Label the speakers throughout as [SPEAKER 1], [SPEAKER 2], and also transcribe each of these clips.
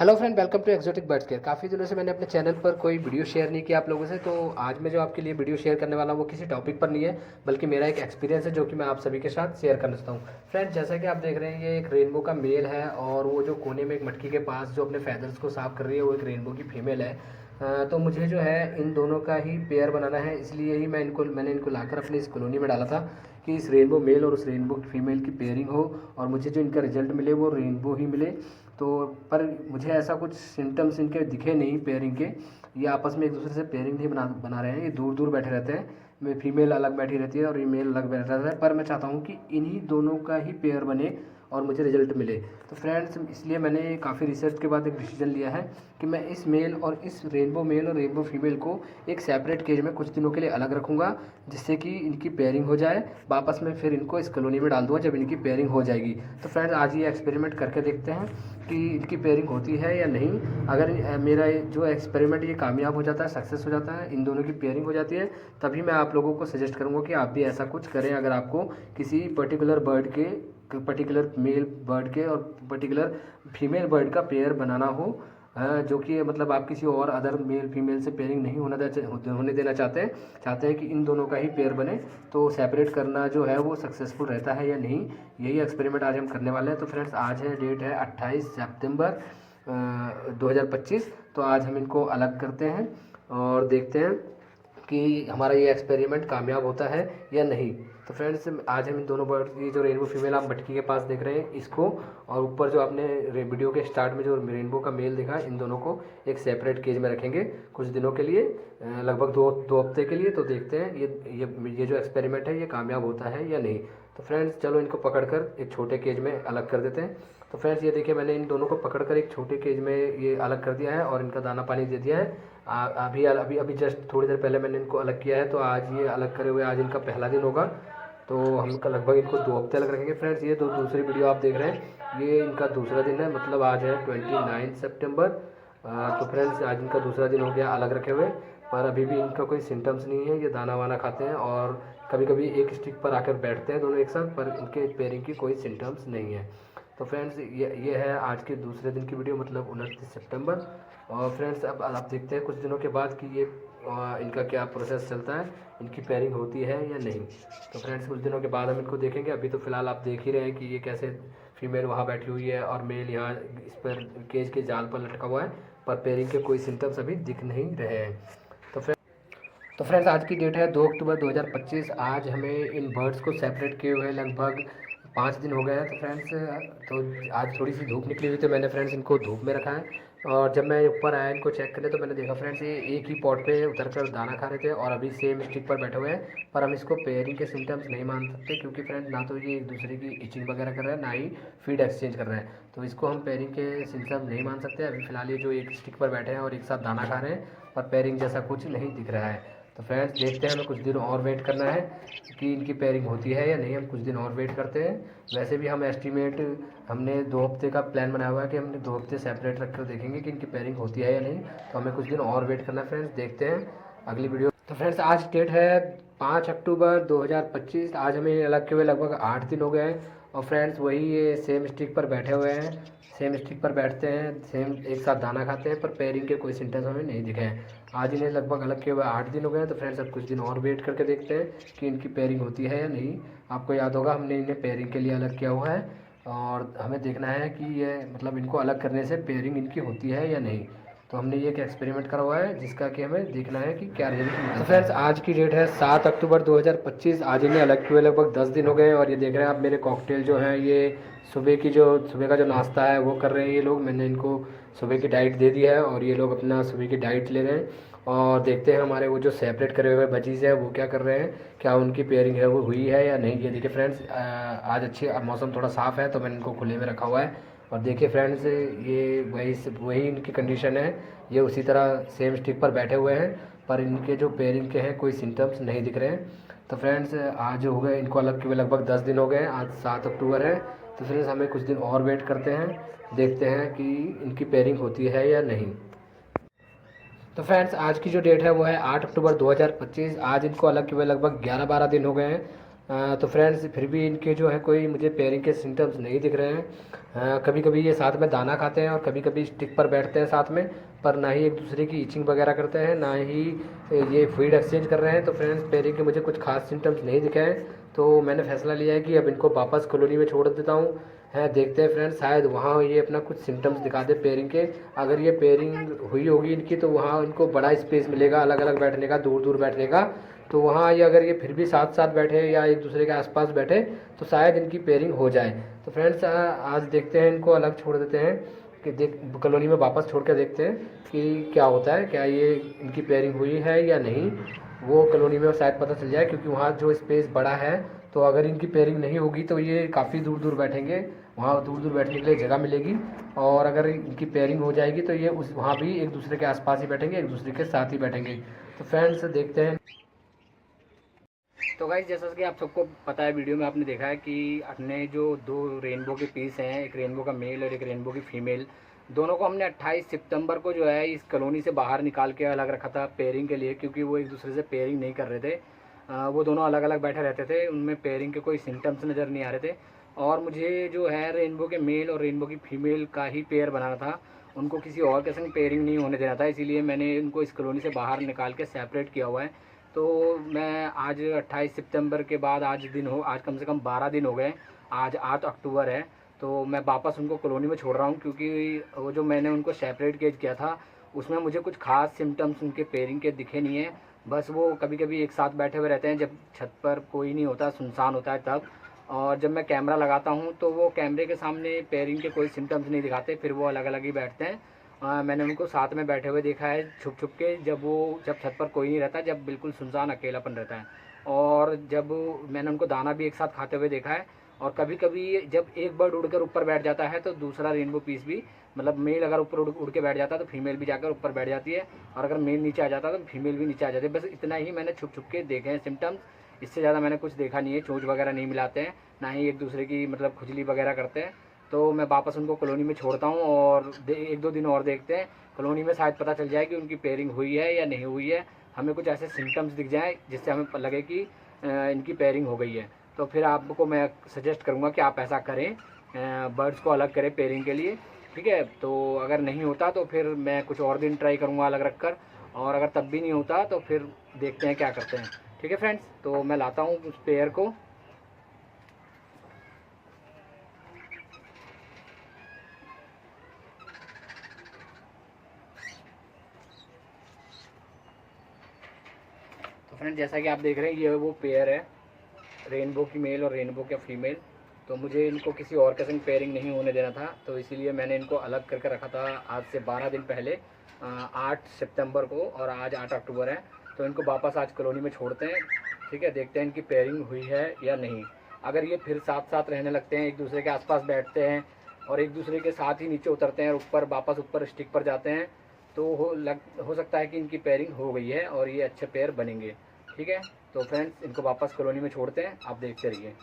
[SPEAKER 1] Hello friend, welcome to exotic birds care. काफ़ी दिनों से मैंने अपने चैनल पर कोई वीडियो शेयर नहीं किया आप लोगों से, तो आज मैं जो आपके लिए वीडियो शेयर करने वाला हूँ वो किसी टॉपिक पर नहीं है, बल्कि मेरा एक एक्सपीरियंस है जो कि मैं आप सभी के साथ शेयर करना चाहता हूँ। फ्रेंड, जैसा कि आप देख रहे हैं, ये एक रेनबो का मेल है और वो जो कोने में एक मटकी के पास जो अपने फैदर्स को साफ कर रही है वो एक रेनबो की फीमेल है। तो मुझे जो है इन दोनों का ही पेयर बनाना है, इसलिए ही मैंने इनको लाकर अपनी इस कॉलोनी में डाला था कि इस रेनबो मेल और उस रेनबो फीमेल की पेयरिंग हो और मुझे जो इनका रिजल्ट मिले वो रेनबो ही मिले। तो पर मुझे ऐसा कुछ सिम्टम्स इनके दिखे नहीं पेयरिंग के। ये आपस में एक दूसरे से पेयरिंग नहीं बना रहे हैं, ये दूर दूर बैठे रहते हैं। मैं फीमेल अलग बैठी रहती है और ये मेल अलग बैठा रहता है, पर मैं चाहता हूँ कि इन्हीं दोनों का ही पेयर बने और मुझे रिजल्ट मिले। तो फ्रेंड्स, इसलिए मैंने काफ़ी रिसर्च के बाद एक डिसीजन लिया है कि मैं इस मेल और इस रेनबो मेल और रेनबो फीमेल को एक सेपरेट केज में कुछ दिनों के लिए अलग रखूँगा, जिससे कि इनकी पेयरिंग हो जाए। वापस में फिर इनको इस कॉलोनी में डाल दूँगा जब इनकी पेयरिंग हो जाएगी। तो फ्रेंड्स, आज ये एक्सपेरिमेंट करके देखते हैं कि इनकी पेयरिंग होती है या नहीं। अगर मेरा जो एक्सपेरिमेंट ये कामयाब हो जाता है, सक्सेस हो जाता है, इन दोनों की पेयरिंग हो जाती है, तभी मैं आप लोगों को सजेस्ट करूँगा कि आप भी ऐसा कुछ करें। अगर आपको किसी पर्टिकुलर मेल बर्ड के और पर्टिकुलर फीमेल बर्ड का पेयर बनाना हो, जो कि मतलब आप किसी और अदर मेल फीमेल से पेयरिंग नहीं होने देना चाहते हैं कि इन दोनों का ही पेयर बने, तो सेपरेट करना जो है वो सक्सेसफुल रहता है या नहीं, यही एक्सपेरिमेंट आज हम करने वाले हैं। तो फ्रेंड्स, आज है डेट है 28 सितंबर 2025। तो आज हम इनको अलग करते हैं और देखते हैं कि हमारा ये एक्सपेरिमेंट कामयाब होता है या नहीं। तो फ्रेंड्स, आज हम इन दोनों बर्ड की जो रेनबो फीमेल आप मटकी के पास देख रहे हैं इसको, और ऊपर जो आपने वीडियो के स्टार्ट में जो रेनबो का मेल देखा, इन दोनों को एक सेपरेट केज में रखेंगे कुछ दिनों के लिए, लगभग दो हफ्ते के लिए। तो देखते हैं ये जो एक्सपेरिमेंट है ये कामयाब होता है या नहीं। तो फ्रेंड्स, चलो इनको पकड़कर एक छोटे केज में अलग कर देते हैं। तो फ्रेंड्स, ये देखिए, मैंने इन दोनों को पकड़कर एक छोटे केज में ये अलग कर दिया है और इनका दाना पानी दे दिया है। अभी अभी अभी जस्ट थोड़ी देर पहले मैंने इनको अलग किया है। तो आज ये अलग करे हुए आज इनका पहला दिन होगा। तो हम लगभग इनको 2 हफ्ते अलग रखेंगे। फ्रेंड्स, ये दूसरी वीडियो आप देख रहे हैं, ये इनका दूसरा दिन है, मतलब आज है 29 सितंबर। तो फ्रेंड्स, आज इनका दूसरा दिन हो गया अलग रखे हुए, पर अभी भी इनका कोई सिम्टम्स नहीं है। ये दाना वाना खाते हैं और कभी कभी एक स्टिक पर आकर बैठते हैं दोनों एक साथ, पर इनके पेयरिंग की कोई सिम्टम्स नहीं है। तो फ्रेंड्स, ये है आज के दूसरे दिन की वीडियो, मतलब 29 सितंबर। और फ्रेंड्स, अब आप देखते हैं कुछ दिनों के बाद कि ये इनका क्या प्रोसेस चलता है, इनकी पेयरिंग होती है या नहीं। तो फ्रेंड्स, कुछ दिनों के बाद हम इनको देखेंगे। अभी तो फ़िलहाल आप देख ही रहे हैं कि ये कैसे फीमेल वहाँ बैठी हुई है और मेल यहाँ इस पर केज के जाल पर लटका हुआ है, पर पेयरिंग के कोई सिम्टम्स अभी दिख नहीं रहे हैं। तो फ्रेंड्स, आज की डेट है 2 अक्टूबर 2025। आज हमें इन बर्ड्स को सेपरेट किए हुए लगभग 5 दिन हो गए हैं। तो फ्रेंड्स, तो आज थोड़ी सी धूप निकली हुई, तो मैंने फ्रेंड्स इनको धूप में रखा है। और जब मैं ऊपर आया इनको चेक करने, तो मैंने देखा फ्रेंड्स, ये एक ही पॉट पे उतर कर दाना खा रहे थे और अभी सेम स्टिक पर बैठे हुए हैं। पर हम इसको पेयरिंग के सिम्टम्स नहीं मान सकते, क्योंकि फ्रेंड्स ना तो ये एक दूसरे की इचिंग वगैरह कर रहे हैं, ना ही फीड एक्सचेंज कर रहे हैं। तो इसको हम पेयरिंग के सिम्टम्स नहीं मान सकते। अभी फ़िलहाल ये जो एक स्टिक पर बैठे हैं और एक साथ दाना खा रहे हैं, पर पेयरिंग जैसा कुछ नहीं दिख रहा है। तो फ्रेंड्स, देखते हैं, हमें कुछ दिन और वेट करना है कि इनकी पेयरिंग होती है या नहीं। हम कुछ दिन और वेट करते हैं। वैसे भी हम एस्टिमेट हमने 2 हफ्ते का प्लान बनाया हुआ है कि हमने 2 हफ्ते सेपरेट रख कर देखेंगे कि इनकी पेयरिंग होती है या नहीं। तो हमें कुछ दिन और वेट करना है। फ्रेंड्स, देखते हैं अगली वीडियो। तो फ्रेंड्स, आज डेट है 5 अक्टूबर 2025। आज हमें अलग के हुए लगभग 8 दिन हो गए हैं। और फ्रेंड्स, वही ये सेम स्टिक पर बैठे हुए हैं, सेम स्टिक पर बैठते हैं, सेम एक साथ दाना खाते हैं, पर पेयरिंग के कोई सिम्टम्स हमें नहीं दिखे हैं। आज इन्हें लगभग अलग किए हुए 8 दिन हो गए हैं। तो फ्रेंड्स, अब कुछ दिन और वेट करके देखते हैं कि इनकी पेयरिंग होती है या नहीं। आपको याद होगा, हमने इन्हें पेयरिंग के लिए अलग किया हुआ है और हमें देखना है कि ये मतलब इनको अलग करने से पेयरिंग इनकी होती है या नहीं। तो हमने ये एक एक्सपेरिमेंट करा हुआ है जिसका कि हमें देखना है कि क्या रिजल्ट मिलता है। तो फ्रेंड्स, आज की डेट है 7 अक्टूबर 2025। आज इन्हें अलग किए हुए लगभग 10 दिन हो गए हैं। और ये देख रहे हैं आप, मेरे कॉकटेल जो है, ये सुबह का जो नाश्ता है वो कर रहे हैं ये लोग। मैंने इनको सुबह की डाइट दे दी है और ये लोग अपना सुबह की डाइट ले रहे हैं। और देखते हैं हमारे वो जो सेपरेट करे हुए बचीज़ है वो क्या कर रहे हैं, क्या उनकी पेयरिंग है वो हुई है या नहीं। ये देखिए फ्रेंड्स, आज अच्छे मौसम थोड़ा साफ़ है तो मैंने इनको खुले में रखा हुआ है। और देखिए फ्रेंड्स, ये वही इनकी कंडीशन है। ये उसी तरह सेम स्टिक पर बैठे हुए हैं, पर इनके जो पेयरिंग के हैं कोई सिम्टम्स नहीं दिख रहे हैं। तो फ्रेंड्स, आज हो गए इनको अलग किए लगभग 10 दिन हो गए हैं। आज 7 अक्टूबर है। तो फ्रेंड्स, हमें कुछ दिन और वेट करते हैं, देखते हैं कि इनकी पेयरिंग होती है या नहीं। तो फ्रेंड्स, आज की जो डेट है वो है 8 अक्टूबर 2025। आज इनको अलग किए हुए लगभग 11-12 दिन हो गए हैं। तो फ्रेंड्स फिर भी इनके जो है कोई मुझे पेयरिंग के सिम्टम्स नहीं दिख रहे हैं। कभी कभी ये साथ में दाना खाते हैं और कभी कभी स्टिक पर बैठते हैं साथ में, पर ना ही एक दूसरे की ईचिंग वगैरह करते हैं, ना ही ये फीड एक्सचेंज कर रहे हैं। तो फ्रेंड्स पेयरिंग के मुझे कुछ खास सिम्टम्स नहीं दिखे हैं, तो मैंने फैसला लिया है कि अब इनको वापस कॉलोनी में छोड़ देता हूँ। है, देखते हैं फ्रेंड्स, शायद वहाँ ये अपना कुछ सिम्टम्स दिखा दे पेयरिंग के। अगर ये पेयरिंग हुई होगी इनकी तो वहाँ इनको बड़ा स्पेस मिलेगा अलग अलग बैठने का, दूर दूर बैठने का। तो वहाँ ये अगर ये फिर भी साथ साथ बैठे या एक दूसरे के आसपास बैठे तो शायद इनकी पेयरिंग हो जाए। तो फ्रेंड्स आज देखते हैं, इनको अलग छोड़ देते हैं कि देख कॉलोनी में वापस छोड़ कर देखते हैं कि क्या होता है, क्या ये इनकी पेयरिंग हुई है या नहीं। वो कॉलोनी में शायद पता चल जाए, क्योंकि वहाँ जो स्पेस बड़ा है, तो अगर इनकी पेयरिंग नहीं होगी तो ये काफ़ी दूर दूर बैठेंगे, वहाँ दूर दूर बैठने के लिए जगह मिलेगी। और अगर इनकी पेयरिंग हो जाएगी तो ये उस वहाँ भी एक दूसरे के आसपास ही बैठेंगे, एक दूसरे के साथ ही बैठेंगे। तो फ्रेंड्स देखते हैं। तो गाइस जैसा कि आप सबको पता है, वीडियो में आपने देखा है कि अपने जो दो रेनबो के पीस हैं, एक रेनबो का मेल और एक रेनबो की फीमेल, दोनों को हमने 28 सितंबर को जो है इस कॉलोनी से बाहर निकाल के अलग रखा था पेयरिंग के लिए, क्योंकि वो एक दूसरे से पेयरिंग नहीं कर रहे थे। वो दोनों अलग अलग बैठे रहते थे, उनमें पेयरिंग के कोई सिम्टम्स नज़र नहीं आ रहे थे। और मुझे जो है रेनबो के मेल और रेनबो की फीमेल का ही पेयर बनाना था, उनको किसी और के संग पेयरिंग नहीं होने देना था। इसीलिए मैंने उनको इस कॉलोनी से बाहर निकाल के सेपरेट किया हुआ है। तो मैं आज 28 सितंबर के बाद आज कम से कम 12 दिन हो गए, आज 8 अक्टूबर है। तो मैं वापस उनको कॉलोनी में छोड़ रहा हूँ, क्योंकि वो जो मैंने उनको सेपरेट केज किया था उसमें मुझे कुछ खास सिम्टम्स उनके पेयरिंग के दिखे नहीं है। बस वो कभी कभी एक साथ बैठे हुए रहते हैं जब छत पर कोई नहीं होता, सुनसान होता है तब। और जब मैं कैमरा लगाता हूँ तो वो कैमरे के सामने पेयरिंग के कोई सिम्टम्स नहीं दिखाते, फिर वो अलग अलग ही बैठते हैं। मैंने उनको साथ में बैठे हुए देखा है छुप छुप के, जब छत पर कोई नहीं रहता, जब बिल्कुल सुनसान अकेलापन रहता है। और जब मैंने उनको दाना भी एक साथ खाते हुए देखा है। और कभी कभी जब एक बर्ड उड़कर ऊपर बैठ जाता है तो दूसरा रेनबो पीस भी, मतलब मेल अगर ऊपर उड़ के बैठ जाता है तो फीमेल भी जाकर ऊपर बैठ जाती है, और अगर मेल नीचे आ जाता है तो फीमेल भी नीचे आ जाती है। बस इतना ही मैंने छुप छुप के देखे हैं सिम्टम्स, इससे ज़्यादा मैंने कुछ देखा नहीं है। चोंच वगैरह नहीं मिलाते हैं, ना ही एक दूसरे की मतलब खुजली वगैरह करते हैं। तो मैं वापस उनको कॉलोनी में छोड़ता हूँ और 1-2 दिन और देखते हैं, कॉलोनी में शायद पता चल जाए कि उनकी पेयरिंग हुई है या नहीं हुई है। हमें कुछ ऐसे सिम्टम्स दिख जाए जिससे हमें लगे कि इनकी पेयरिंग हो गई है। तो फिर आपको मैं सजेस्ट करूँगा कि आप ऐसा करें, बर्ड्स को अलग करें पेयरिंग के लिए, ठीक है। तो अगर नहीं होता तो फिर मैं कुछ और दिन ट्राई करूँगा अलग रख कर, और अगर तब भी नहीं होता तो फिर देखते हैं क्या करते हैं, ठीक है फ्रेंड्स। तो मैं लाता हूँ उस पेयर को। तो फ्रेंड जैसा कि आप देख रहे हैं ये वो पेयर है, रेनबो की मेल और रेनबो का फीमेल। तो मुझे इनको किसी और के संग पेयरिंग नहीं होने देना था, तो इसीलिए मैंने इनको अलग करके रखा था आज से 12 दिन पहले, 8 सितंबर को, और आज 8 अक्टूबर है। तो इनको वापस आज कॉलोनी में छोड़ते हैं, ठीक है। देखते हैं इनकी पेयरिंग हुई है या नहीं। अगर ये फिर साथ साथ रहने लगते हैं, एक दूसरे के आसपास बैठते हैं और एक दूसरे के साथ ही नीचे उतरते हैं और ऊपर वापस ऊपर स्टिक पर जाते हैं, तो हो सकता है कि इनकी पेयरिंग हो गई है और ये अच्छे पेयर बनेंगे, ठीक है। तो फ्रेंड्स इनको वापस कॉलोनी में छोड़ते हैं, आप देखते रहिए।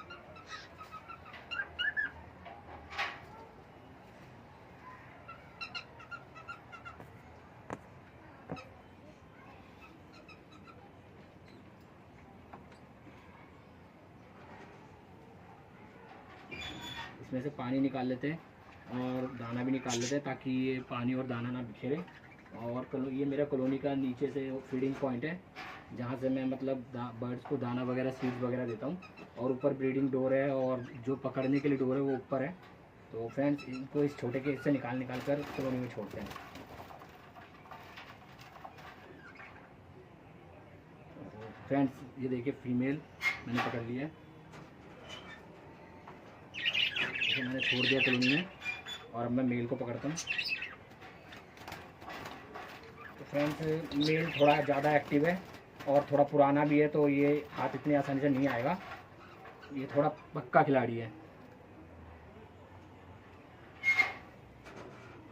[SPEAKER 1] इसमें से पानी निकाल लेते हैं और दाना भी निकाल लेते हैं, ताकि ये पानी और दाना ना बिखरे। और ये मेरा कॉलोनी का नीचे से फीडिंग पॉइंट है, जहाँ से मैं मतलब बर्ड्स को दाना वगैरह सीड्स वगैरह देता हूँ। और ऊपर ब्रीडिंग डोर है और जो पकड़ने के लिए डोर है वो ऊपर है। तो फ्रेंड्स इनको इस छोटे केज से निकाल कर कॉलोनी में छोड़ते हैं। फ्रेंड्स ये देखिए फीमेल मैंने पकड़ लिया है, इसे मैंने छोड़ दिया कॉलोनी में, और अब मैं मेल को पकड़ता हूँ। तो फ्रेंड्स मेल थोड़ा ज़्यादा एक्टिव है और थोड़ा पुराना भी है, तो ये हाथ इतनी आसानी से नहीं आएगा, ये थोड़ा पक्का खिलाड़ी है।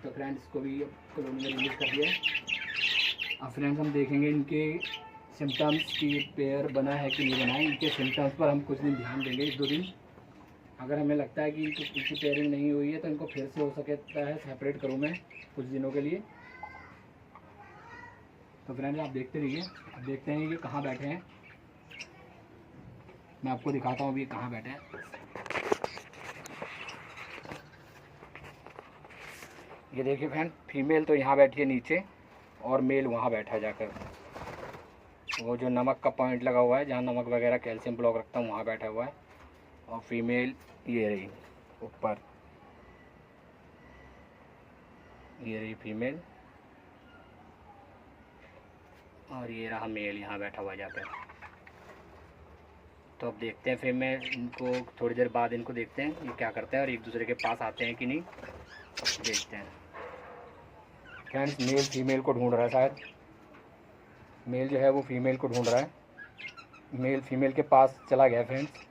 [SPEAKER 1] तो फ्रेंड्स को भी कॉलोनी में रिलीज कर दिया है। अब फ्रेंड्स हम देखेंगे इनके सिम्टम्स की पेयर बना है कि नहीं बना है। इनके सिम्टम्स पर हम कुछ दिन ध्यान देंगे, 1-2 दिन। अगर हमें लगता है कि इनकी पेयरिंग नहीं हुई है तो इनको फिर से हो सकता है सेपरेट करूँ मैं कुछ दिनों के लिए। तो फ्रेंड्स आप देखते रहिए, अब देखते हैं ये कहाँ बैठे हैं। मैं आपको दिखाता हूँ अभी कहाँ बैठे हैं। ये देखिए फ्रेंड, फीमेल तो यहाँ बैठी है नीचे और मेल वहाँ बैठा है जाकर। वो जो नमक का पॉइंट लगा हुआ है, जहाँ नमक वगैरह कैल्शियम ब्लॉक रखता हूँ, वहाँ बैठा हुआ है। और फीमेल ये रही ऊपर, ये रही फीमेल, और ये रहा मेल यहाँ बैठा हुआ जाकर। तो अब देखते हैं, फिर मैं इनको थोड़ी देर बाद इनको देखते हैं ये क्या करते हैं और एक दूसरे के पास आते हैं कि नहीं, देखते हैं। फ्रेंड्स, मेल फीमेल को ढूंढ रहा है शायद। मेल जो है वो फीमेल को ढूंढ रहा है। मेल फीमेल के पास चला गया फ्रेंड्स।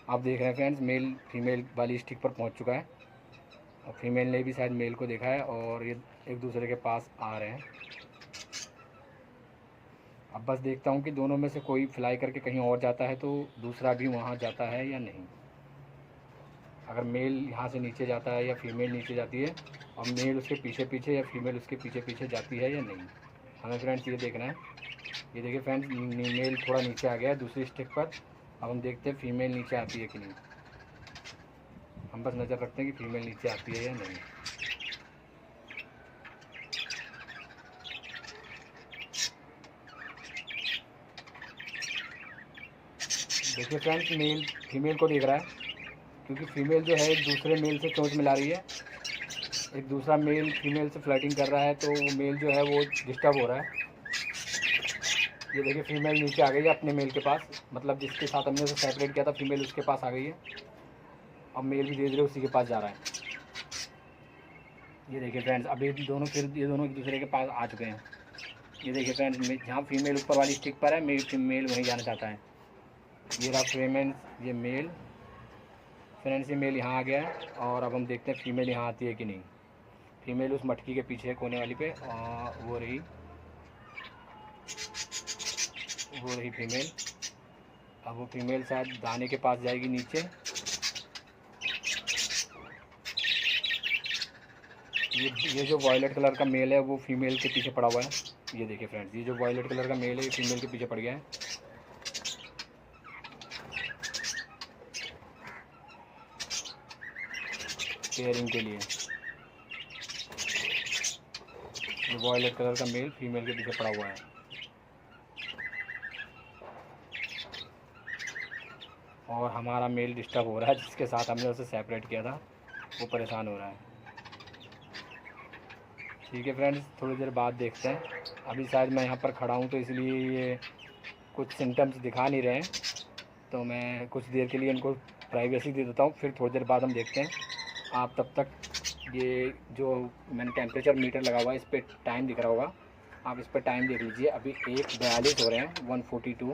[SPEAKER 1] आप देख रहे हैं फ्रेंड्स, मेल फीमेल वाली स्टिक पर पहुंच चुका है और फीमेल ने भी शायद मेल को देखा है और ये एक दूसरे के पास आ रहे हैं। अब बस देखता हूँ कि दोनों में से कोई फ्लाई करके कहीं और जाता है तो दूसरा भी वहाँ जाता है या नहीं। अगर मेल यहाँ से नीचे जाता है या फीमेल नीचे जाती है और मेल उसके पीछे पीछे या फीमेल उसके पीछे पीछे जाती है या नहीं, हमें फ्रेंड्स ये देखना है। ये देखिए फ्रेंड्स, मेल थोड़ा नीचे आ गया है दूसरी स्टिक पर। अब हम देखते हैं फीमेल नीचे आती है कि नहीं। हम बस नज़र रखते हैं कि फीमेल नीचे आती है या नहीं। देखिए फ्रेंड्स, मेल फीमेल को देख रहा है क्योंकि फीमेल जो है एक दूसरे मेल से चोंच मिला रही है। एक दूसरा मेल फीमेल से फ्लर्टिंग कर रहा है तो वो मेल जो है वो डिस्टर्ब हो रहा है। ये देखिए फीमेल नीचे आ गई है अपने मेल के पास, मतलब जिसके साथ हमने उसे सेपरेट किया था, फीमेल उसके पास आ गई है। अब मेल भी धीरे धीरे उसी के पास जा रहा है। ये देखिए फ्रेंड्स, अभी ये दोनों एक दूसरे के पास आ चुके हैं। ये देखिए फ्रेंड्स, जहाँ फीमेल ऊपर वाली स्टिक पर है, मेल वहीं जाना चाहता है। ये रहा फीमेल, ये मेल फ्रेंड्स, ये मेल यहाँ आ गया है और अब हम देखते हैं फीमेल यहाँ आती है कि नहीं। फीमेल उस मटकी के पीछे कोने वाली पे, वो रही फीमेल। अब वो फीमेल शायद दाने के पास जाएगी नीचे। ये जो वॉयलेट कलर का मेल है वो फीमेल के पीछे पड़ा हुआ है। ये देखिए फ्रेंड्स, ये जो वॉयलेट कलर का मेल है ये फीमेल के पीछे पड़ गया है पेयरिंग के लिए। ये वॉयलेट कलर का मेल फीमेल के पीछे पड़ा हुआ है और हमारा मेल डिस्टर्ब हो रहा है, जिसके साथ हमने उसे सेपरेट किया था वो परेशान हो रहा है। ठीक है फ्रेंड्स, थोड़ी देर बाद देखते हैं। अभी शायद मैं यहाँ पर खड़ा हूँ तो इसलिए ये कुछ सिम्टम्स दिखा नहीं रहे हैं, तो मैं कुछ देर के लिए इनको प्राइवेसी दे देता हूँ, फिर थोड़ी देर बाद हम देखते हैं। आप तब तक ये जो मैंने टेम्परेचर मीटर लगा हुआ है इस पर टाइम दिख रहा होगा, आप इस पर टाइम देख लीजिए। अभी 1:42 हो रहे हैं, 1:42।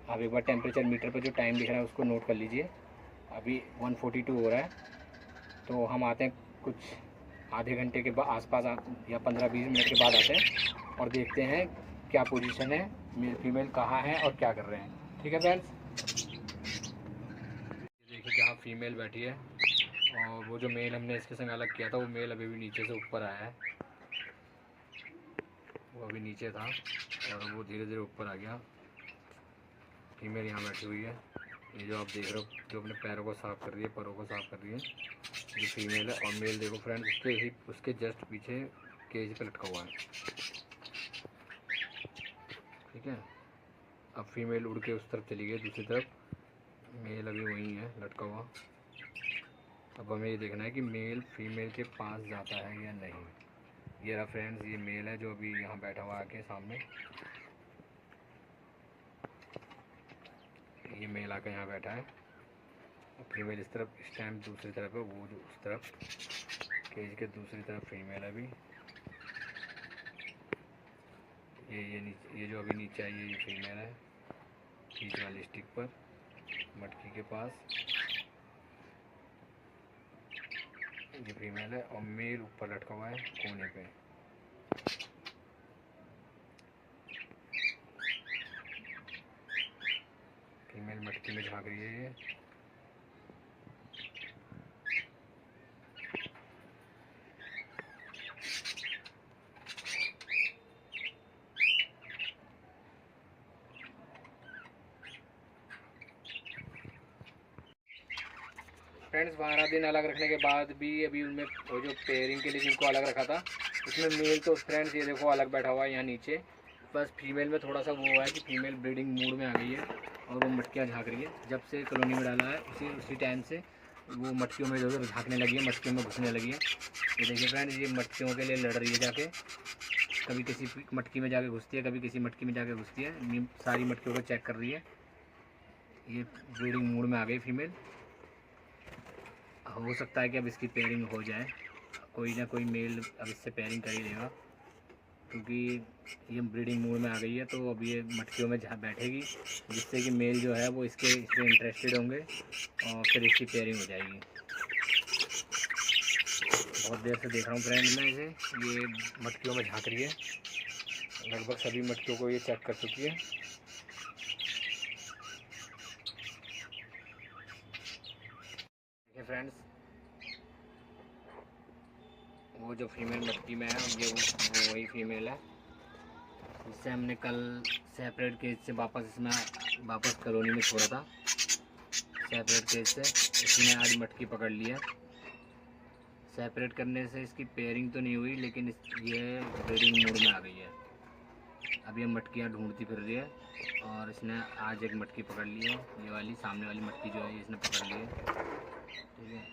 [SPEAKER 1] आप एक बार टेम्परेचर मीटर पर जो टाइम दिख रहा है उसको नोट कर लीजिए। अभी 1:42 हो रहा है। तो हम आते हैं कुछ आधे घंटे के बाद आसपास या 15-20 मिनट के बाद आते हैं और देखते हैं क्या पोजीशन है, मेल फीमेल कहाँ है और क्या कर रहे हैं। ठीक है फ्रेंड्स, देखिए जहाँ फीमेल बैठी है और वो जो मेल हमने इसके संग अलग किया था वो मेल अभी भी नीचे से ऊपर आया है। वो अभी नीचे था और वो धीरे धीरे ऊपर आ गया। फीमेल यहाँ बैठी हुई है। ये जो आप देख रहे हो जो अपने पैरों को साफ़ कर रही है, पैरों को साफ़ कर रही है, ये फीमेल है। और मेल देखो फ्रेंड्स, उसके जस्ट पीछे केज पे लटका हुआ है। ठीक है, अब फीमेल उड़ के उस तरफ चली गई दूसरी तरफ, मेल अभी वहीं है लटका हुआ। अब हमें ये देखना है कि मेल फीमेल के पास जाता है या नहीं। ये रहा फ्रेंड्स, ये मेल है जो अभी यहाँ बैठा हुआ आके सामने। ये मेल आकर यहाँ बैठा है और फीमेल इस तरफ, इस टाइम दूसरी तरफ है, वो जो उस तरफ केज के दूसरी तरफ फीमेल है अभी। ये जो अभी नीचे आई है ये फीमेल है, बीच वाली स्टिक पर मटकी के पास ये फीमेल है और मेल ऊपर लटका हुआ है कोने पे। फीमेल मटकी में झाँक रही है ये। फ्रेंड्स 12 दिन अलग रखने के बाद भी अभी उनमें वो जो पेयरिंग के लिए जिनको अलग रखा था उसमें मेल तो फ्रेंड्स ये देखो अलग बैठा हुआ है यहाँ नीचे। बस फीमेल में थोड़ा सा वो हुआ है कि फीमेल ब्रीडिंग मूड में आ गई है और वो मटकियाँ झाँक रही है। जब से कॉलोनी में डाला है उसी टाइम से वो मटकियों में इधर झाँकने लगी है, मटकियों में घुसने लगी है। ये देखिए फ्रेंड्स, ये मटकियों के लिए लड़ रही है जाके, कभी किसी मटकी में जाके घुसती है, कभी किसी मटकी में जाके घुसती है। सारी मटकियों को चेक कर रही है। ये ब्रीडिंग मूड में आ गई फीमेल। हो सकता है कि अब इसकी पेयरिंग हो जाए, कोई ना कोई मेल अब इससे पेयरिंग कर ही लेगा, क्योंकि ये ब्रीडिंग मूड में आ गई है। तो अब ये मटकियों में जहाँ बैठेगी, जिससे कि मेल जो है वो इस पर इंटरेस्टेड होंगे और फिर इसकी पेयरिंग हो जाएगी। बहुत देर से देख रहा हूँ फ्रेंड मैं इसे, ये मटकियों में झाँक रही है। लगभग सभी मटकियों को ये चेक कर चुकी है। देखिए फ्रेंड्स, वो जो फीमेल मटकी में है ये वो वही फीमेल है जिससे हमने कल सेपरेट केज से वापस कॉलोनी में छोड़ा था। सेपरेट केज से इसने आज मटकी पकड़ ली है। सेपरेट करने से इसकी पेयरिंग तो नहीं हुई, लेकिन ये ब्रीडिंग मूड में आ गई है। अब ये मटकियाँ ढूंढती फिर रही है और इसने आज एक मटकी पकड़ ली है। ये वाली सामने वाली मटकी जो है इसने पकड़ ली है। ठीक है।